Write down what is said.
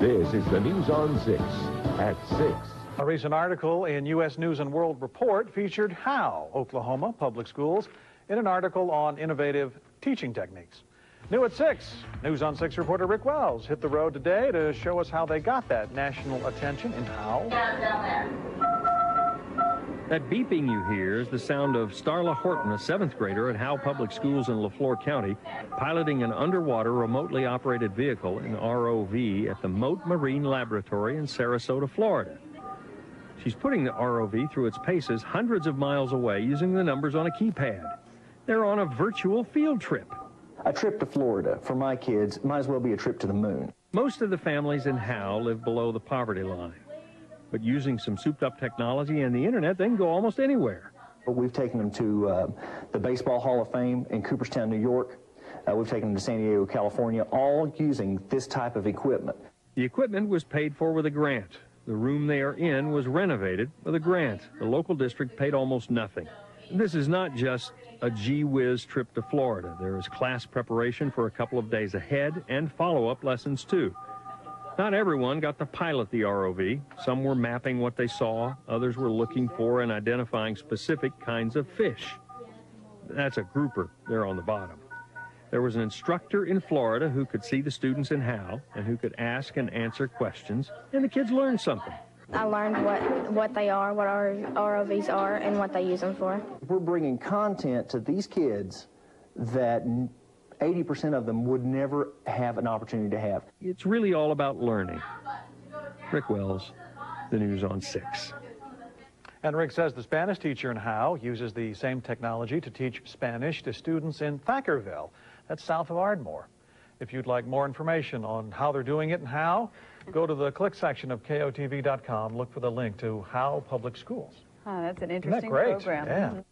This is the News on 6 at 6. A recent article in U.S. News and World Report featured Howe, Oklahoma Public Schools, in an article on innovative teaching techniques. New at 6, News on 6 reporter Rick Wells hit the road today to show us how they got that national attention in Howe. That beeping you hear is the sound of Starla Horton, a 7th grader at Howe Public Schools in LaFleur County, piloting an underwater remotely operated vehicle, an ROV, at the Mote Marine Laboratory in Sarasota, Florida. She's putting the ROV through its paces hundreds of miles away using the numbers on a keypad. They're on a virtual field trip. A trip to Florida for my kids might as well be a trip to the moon. Most of the families in Howe live below the poverty line. But using some souped-up technology and the internet, they can go almost anywhere. We've taken them to the Baseball Hall of Fame in Cooperstown, New York. We've taken them to San Diego, California, all using this type of equipment. The equipment was paid for with a grant. The room they are in was renovated with a grant. The local district paid almost nothing. This is not just a gee-whiz trip to Florida. There is class preparation for a couple of days ahead and follow-up lessons, too. Not everyone got to pilot the ROV. Some were mapping what they saw. Others were looking for and identifying specific kinds of fish. That's a grouper there on the bottom. There was an instructor in Florida who could see the students in Howe and who could ask and answer questions, and the kids learned something. I learned what they are, what our ROVs are, and what they use them for. We're bringing content to these kids that 80% of them would never have an opportunity to have. It's really all about learning. Rick Wells, the News on 6. And Rick says the Spanish teacher in Howe uses the same technology to teach Spanish to students in Thackerville. That's south of Ardmore. If you'd like more information on how they're doing it in Howe, go to the click section of KOTV.com. Look for the link to Howe Public Schools. Oh, that's an interesting Isn't that great? program. Yeah.